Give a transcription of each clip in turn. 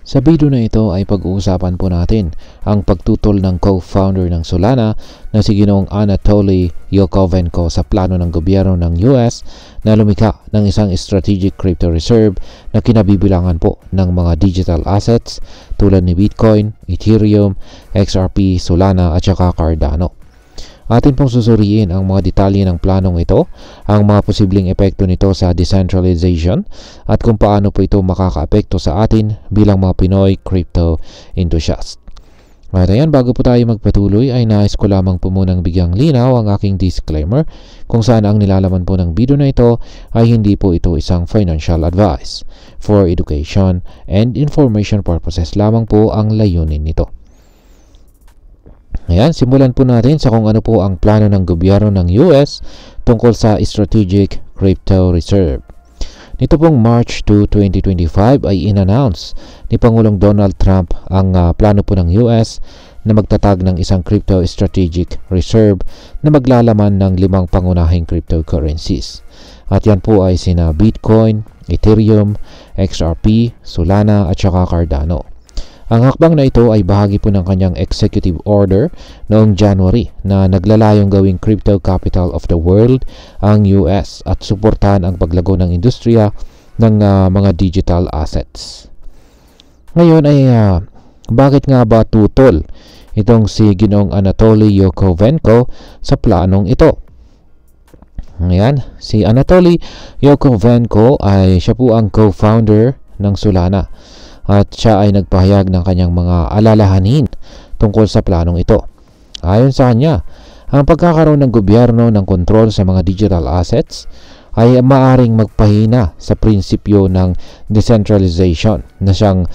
Sa video na ito ay pag-uusapan po natin ang pagtutol ng co-founder ng Solana na si Ginoong Anatoly Yakovenko sa plano ng gobyerno ng US na lumikha ng isang strategic crypto reserve na kinabibilangan po ng mga digital assets tulad ni Bitcoin, Ethereum, XRP, Solana at saka Cardano. Atin pong susuriin ang mga detalye ng planong ito, ang mga posibleng epekto nito sa decentralization at kung paano po ito makakaapekto sa atin bilang mga Pinoy crypto enthusiast. At ayan, bago po tayo magpatuloy ay nais ko lamang po munang bigyang linaw ang aking disclaimer kung saan ang nilalaman po ng video na ito ay hindi po ito isang financial advice. For education and information purposes lamang po ang layunin nito. Ayan, simulan po natin sa kung ano po ang plano ng gobyerno ng US tungkol sa Strategic Crypto Reserve. Nito pong March 2, 2025 ay in-announce ni Pangulong Donald Trump ang plano po ng US na magtatag ng isang Crypto Strategic Reserve na maglalaman ng 5 pangunahing cryptocurrencies. At yan po ay sina Bitcoin, Ethereum, XRP, Solana at saka Cardano. Ang hakbang na ito ay bahagi po ng kanyang executive order noong January na naglalayong gawing crypto capital of the world ang US at suportahan ang paglago ng industriya ng mga digital assets. Ngayon ay bakit nga ba tutol itong si Ginoong Anatoly Yakovenko sa planong ito? Ngayon, si Anatoly Yakovenko ay siya po ang co-founder ng Solana. At siya ay nagpahayag ng kanyang mga alalahanin tungkol sa planong ito. Ayon sa kanya, ang pagkakaroon ng gobyerno ng kontrol sa mga digital assets ay maaring magpahina sa prinsipyo ng decentralization na siyang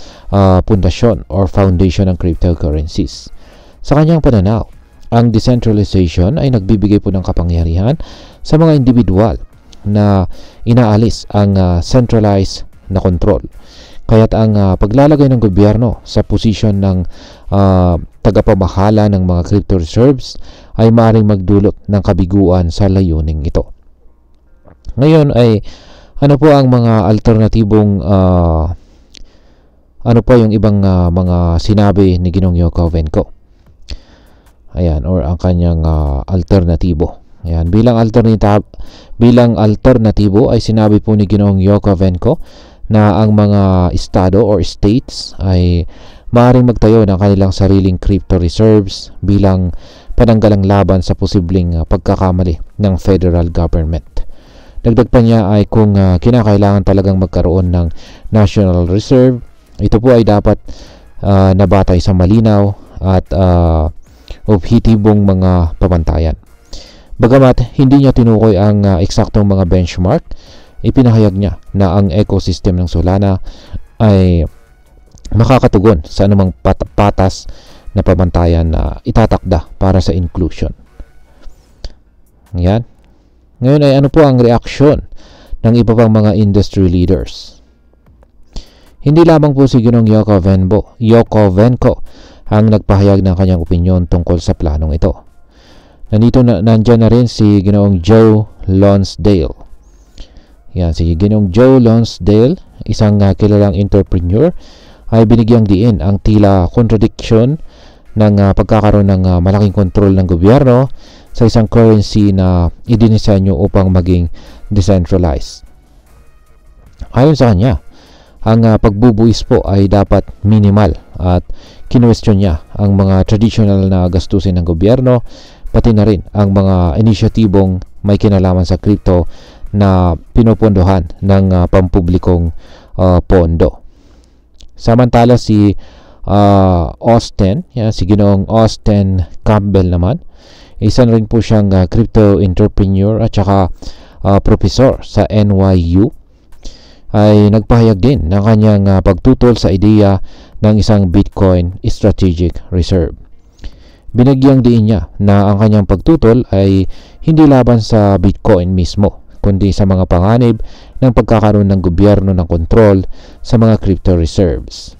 pundasyon or foundation ng cryptocurrencies. Sa kanyang pananaw, ang decentralization ay nagbibigay po ng kapangyarihan sa mga individual na inaalis ang centralized na kontrol. Kaya't ang paglalagay ng gobyerno sa posisyon ng tagapamahala ng mga crypto reserves ay maaaring magdulot ng kabiguan sa layuning ito. Ngayon ay ano po ang mga alternatibong ano po yung ibang mga sinabi ni Ginoong Yakovenko? Ayan, or ang kanyang alternatibo. Ayan, bilang alternatibo ay sinabi po ni Ginoong Yakovenko na ang mga estado or states ay maaaring magtayo ng kanilang sariling crypto reserves bilang pananggalang laban sa posibleng pagkakamali ng federal government. Dagdag pa niya ay kung kinakailangan talagang magkaroon ng national reserve, ito po ay dapat nabatay sa malinaw at objektibong mga pamantayan. Bagamat hindi niya tinukoy ang eksaktong mga benchmark, ipinahayag niya na ang ecosystem ng Solana ay makakatugon sa anumang patas na pamantayan na itatakda para sa inclusion. Yan. Ngayon ay ano po ang reaksyon ng iba pang mga industry leaders? Hindi lamang po si Ginoong Yakovenko ang nagpahayag ng kanyang opinyon tungkol sa planong ito. Nandiyan na rin si Ginoong Joe Lonsdale. Yan, si Ginoong Joe Lonsdale, isang kilalang entrepreneur, ay binigyang diin ang tila contradiction ng pagkakaroon ng malaking kontrol ng gobyerno sa isang currency na idinisenyo upang maging decentralized. Ayon sa kanya, ang pagbubuwis po ay dapat minimal at kinwestiyon niya ang mga traditional na gastusin ng gobyerno, pati na rin ang mga inisyatibong may kinalaman sa crypto na pinupondohan ng pampublikong pondo. Samantala si si Ginoong Austin Campbell naman, isa rin po siyang crypto entrepreneur at saka professor sa NYU, ay nagpahayag din ng kanyang pagtutol sa ideya ng isang Bitcoin Strategic Reserve. Binagyang diin niya na ang kanyang pagtutol ay hindi laban sa Bitcoin mismo, kundi sa mga panganib ng pagkakaroon ng gobyerno ng kontrol sa mga crypto reserves.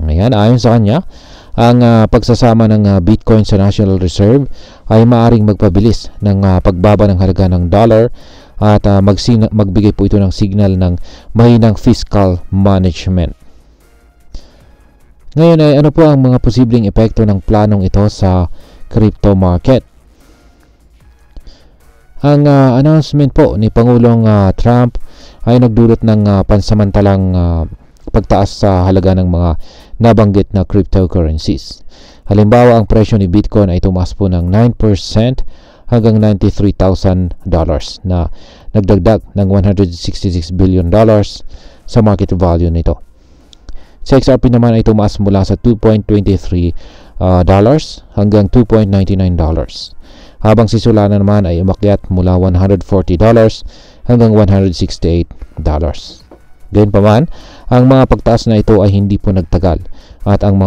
Ngayon, ayon sa kanya, ang pagsasama ng Bitcoin sa National Reserve ay maaaring magpabilis ng pagbaba ng halaga ng dollar at magbigay po ito ng signal ng mahinang fiscal management. Ngayon ay ano po ang mga posibleng epekto ng planong ito sa crypto market? Ang announcement po ni Pangulong Trump ay nagdulot ng pansamantalang pagtaas sa halaga ng mga nabanggit na cryptocurrencies. Halimbawa, ang presyo ni Bitcoin ay tumaas po ng 9% hanggang $93,000 na nagdagdag ng $166 billion sa market value nito. Sa XRP naman ay tumaas mula sa $2.23 hanggang $2.99. Habang si Solana naman ay umakyat mula $140 hanggang $168. Gayunpaman, ang mga pagtaas na ito ay hindi po nagtagal at ang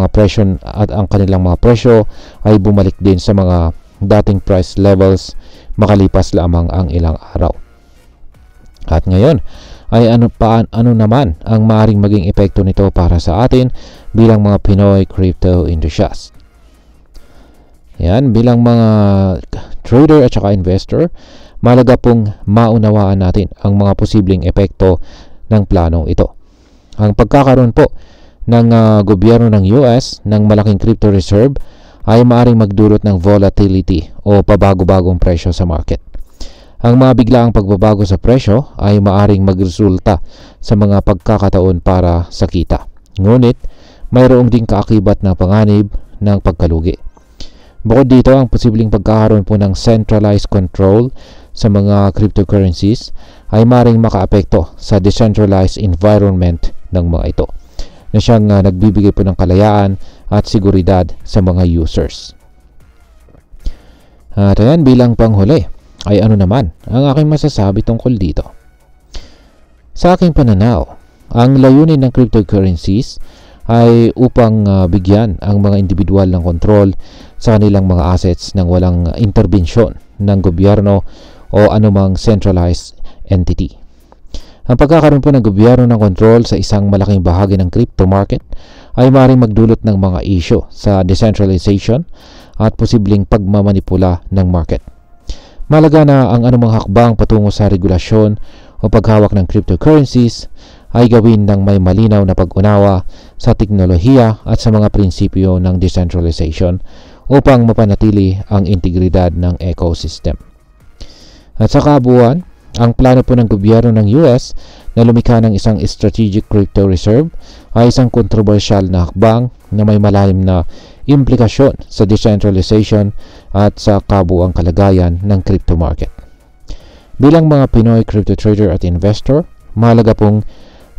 kanilang mga presyo ay bumalik din sa mga dating price levels makalipas lamang ang ilang araw. At ngayon ay ano naman ang maaaring maging epekto nito para sa atin bilang mga Pinoy crypto enthusiasts. Yan, bilang mga trader at saka investor, mahalaga pong maunawaan natin ang mga posibleng epekto ng planong ito. Ang pagkakaroon po ng gobyerno ng US ng malaking crypto reserve ay maaaring magdulot ng volatility o pabago-bagong presyo sa market. Ang mga biglaang pagbabago sa presyo ay maaaring magresulta sa mga pagkakataon para sa kita. Ngunit, mayroong ding kaakibat na panganib ng pagkalugi. Bukod dito, ang posibleng pagkakaroon po ng centralized control sa mga cryptocurrencies ay maaaring makaapekto sa decentralized environment ng mga ito na siyang nagbibigay po ng kalayaan at seguridad sa mga users. At ayan, bilang panghuli ay ano naman ang aking masasabi tungkol dito. Sa aking pananaw, ang layunin ng cryptocurrencies ay upang bigyan ang mga individual ng kontrol sa kanilang mga assets nang walang interbensyon ng gobyerno o anumang centralized entity. Ang pagkakaroon po ng gobyerno ng kontrol sa isang malaking bahagi ng crypto market ay maaaring magdulot ng mga issue sa decentralization at posibleng pagmamanipula ng market. Mahalaga na ang anumang hakbang patungo sa regulasyon o paghawak ng cryptocurrencies ay gawin ng may malinaw na pag-unawa sa teknolohiya at sa mga prinsipyo ng decentralization upang mapanatili ang integridad ng ecosystem. At sa kabuuan, ang plano po ng gobyerno ng US na lumikha ng isang strategic crypto reserve ay isang kontrobersyal na hakbang na may malalim na implikasyon sa decentralization at sa kabuuang kalagayan ng crypto market. Bilang mga Pinoy crypto trader at investor, mahalaga pong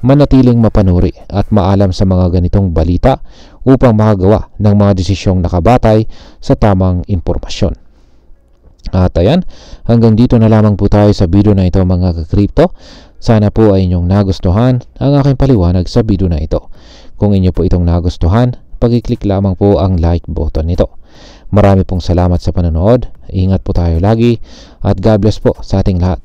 manatiling mapanuri at maalam sa mga ganitong balita upang makagawa ng mga desisyong nakabatay sa tamang impormasyon. At ayan, hanggang dito na lamang po tayo sa video na ito mga ka-crypto. Sana po ay inyong nagustuhan ang aking paliwanag sa video na ito. Kung inyo po itong nagustuhan, pag-click lamang po ang like button nito. Marami pong salamat sa panonood. Ingat po tayo lagi at God bless po sa ating lahat.